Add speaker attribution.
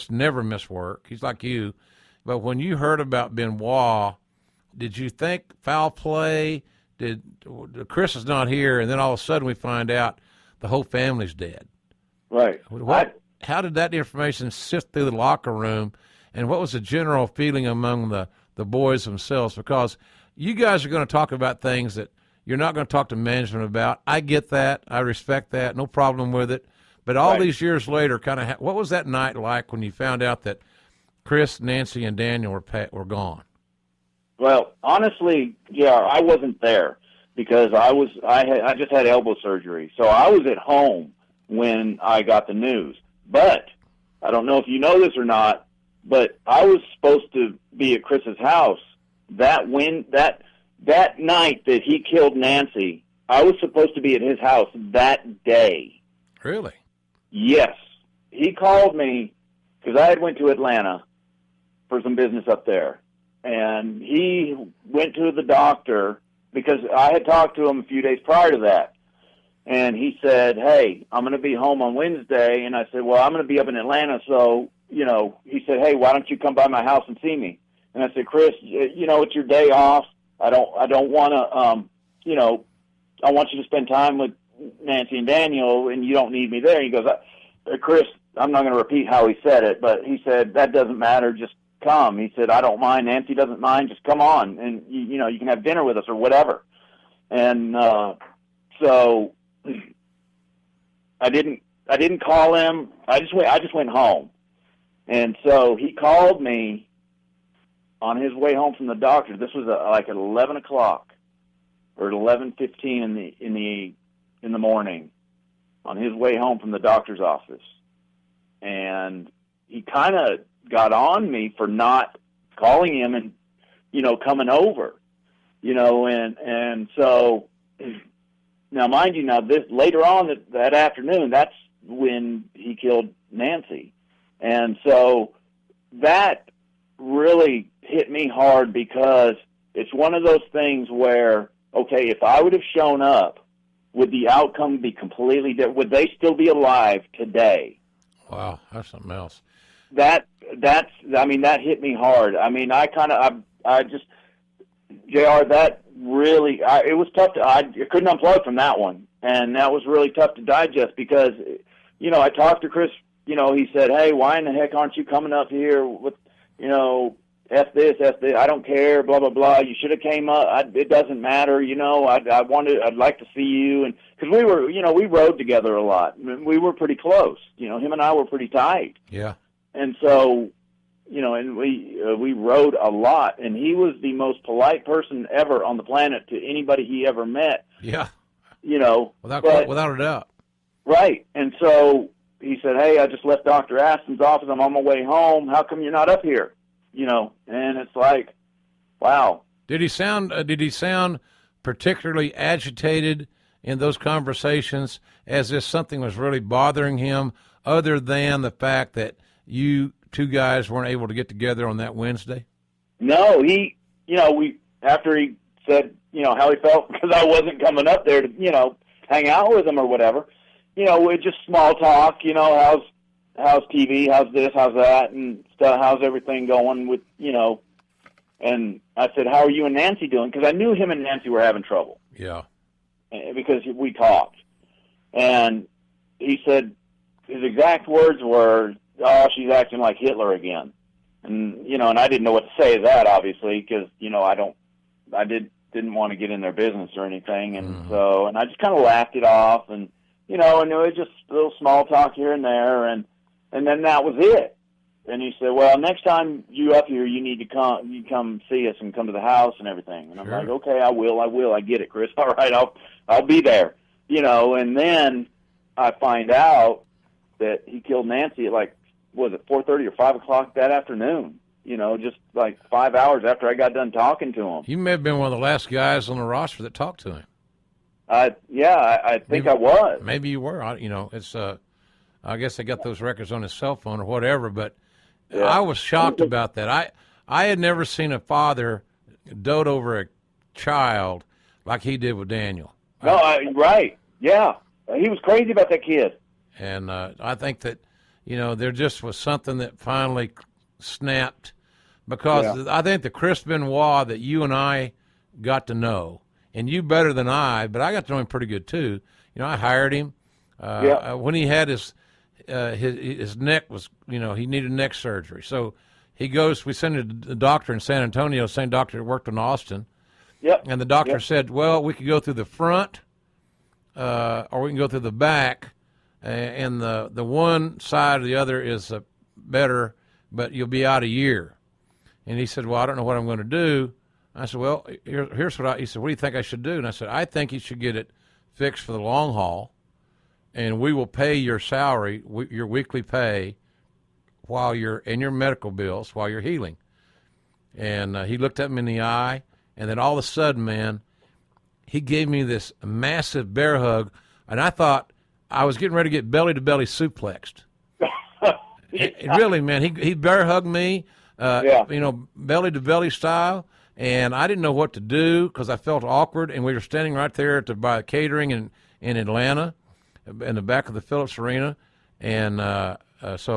Speaker 1: Chris never missed work. He's like you. But when you heard about Benoit, did you think foul play? Did Chris is not here, and then all of a sudden we find out the whole family's dead?
Speaker 2: Right.
Speaker 1: How did that information sift through the locker room, and what was the general feeling among the boys themselves? Because you guys are going to talk about things that you're not going to talk to management about. I get that. I respect that. No problem with it. But all these years later, what was that night like when you found out that Chris, Nancy, and Daniel were gone?
Speaker 2: Well, honestly, I wasn't there because I just had elbow surgery, so I was at home when I got the news. But I don't know if you know this or not, but I was supposed to be at Chris's house that night that he killed Nancy. I was supposed to be at his house that day.
Speaker 1: Really?
Speaker 2: Yes. He called me because I had went to Atlanta for some business up there. And he went to the doctor because I had talked to him a few days prior to that. And he said, hey, I'm going to be home on Wednesday. And I said, well, I'm going to be up in Atlanta. So, he said, hey, why don't you come by my house and see me? And I said, Chris, it's your day off. I don't want to, I want you to spend time with Nancy and Daniel, and you don't need me there. He goes, Chris, I'm not going to repeat how he said it, but he said, that doesn't matter. Just come. He said, I don't mind. Nancy doesn't mind. Just come on. And, you can have dinner with us or whatever. And so I didn't call him. I just went home. And so he called me on his way home from the doctor. This was like at 11 o'clock or at 11:15 in the morning on his way home from the doctor's office. And he kind of got on me for not calling him and, coming over, and so now, mind you, this later on that afternoon, that's when he killed Nancy. And so that really hit me hard because it's one of those things where, okay, if I would have shown up, would the outcome be completely different? Would they still be alive today?
Speaker 1: Wow, that's something else.
Speaker 2: That hit me hard. I mean, JR, that really, it was tough I couldn't unplug from that one. And that was really tough to digest because, I talked to Chris, he said, hey, why in the heck aren't you coming up here with, F this, I don't care, blah, blah, blah. You should have came up. It doesn't matter. I'd like to see you. And because we rode together a lot. We were pretty close. Him and I were pretty tight.
Speaker 1: Yeah.
Speaker 2: And so, and we rode a lot, and he was the most polite person ever on the planet to anybody he ever met.
Speaker 1: Yeah. Without a doubt.
Speaker 2: Right. And so he said, hey, I just left Dr. Aston's office. I'm on my way home. How come you're not up here? And it's like, wow.
Speaker 1: Did he sound particularly agitated in those conversations, as if something was really bothering him, other than the fact that you two guys weren't able to get together on that Wednesday?
Speaker 2: No, after he said, how he felt because I wasn't coming up there to, hang out with him or whatever, we just small talk, how's TV, how's this, how's that, and stuff, how's everything going with, and I said, how are you and Nancy doing? Because I knew him and Nancy were having trouble.
Speaker 1: Yeah.
Speaker 2: Because we talked. And he said, his exact words were, oh, she's acting like Hitler again. And, and I didn't know what to say to that, obviously, because, I didn't want to get in their business or anything. And so, and I just kind of laughed it off and, and it was just a little small talk here and there. And then that was it. And he said, well, next time you up here, you need to come see us and come to the house and everything. And I'm like, okay, I will. I get it, Chris. All right. I'll be there, and then I find out that he killed Nancy at like, was it 4:30 or 5 o'clock that afternoon? Just like 5 hours after I got done talking to him.
Speaker 1: You may have been one of the last guys on the roster that talked to him.
Speaker 2: I think I was.
Speaker 1: Maybe you were. It's I guess they got those records on his cell phone or whatever. But yeah. I was shocked about that. I had never seen a father dote over a child like he did with Daniel.
Speaker 2: No, right? Yeah, he was crazy about that kid.
Speaker 1: And I think that there just was something that finally snapped, because I think the Chris Benoit that you and I got to know, and you better than I, but I got to know him pretty good too. I hired him when he had his neck was, he needed neck surgery. So he goes, we sent him to the doctor in San Antonio, same doctor that worked in Austin.
Speaker 2: Yep.
Speaker 1: And the doctor said, well, we could go through the front or we can go through the back. And the one side or the other is better, but you'll be out a year. And he said, well, I don't know what I'm going to do. I said, well, here's what he said, what do you think I should do? And I said, I think you should get it fixed for the long haul, and we will pay your salary, your weekly pay, while you're in your medical bills, while you're healing. And he looked at me in the eye, and then all of a sudden, man, he gave me this massive bear hug, and I thought I was getting ready to get belly-to-belly suplexed. Really, man, he bear hugged me, belly-to-belly style, and I didn't know what to do because I felt awkward, and we were standing right there by catering in Atlanta, in the back of the Phillips Arena, and so